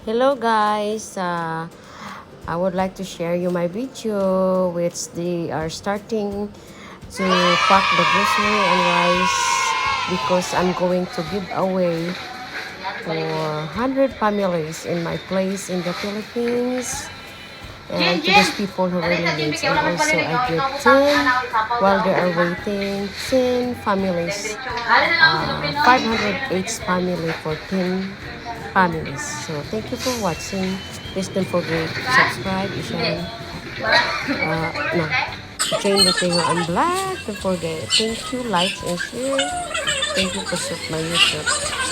Hello guys, I would like to share you my video which they are starting to pack the grocery and rice because I'm going to give away for 100 families in my place in the Philippines and to those people who really needs, and also I get 10 while they are waiting, 10 families, 500 each family for 10 families. So thank you for watching. Please don't forget to subscribe, share, no, change the thing on black. Don't forget. Thank you, like and share. Thank you for support my YouTube.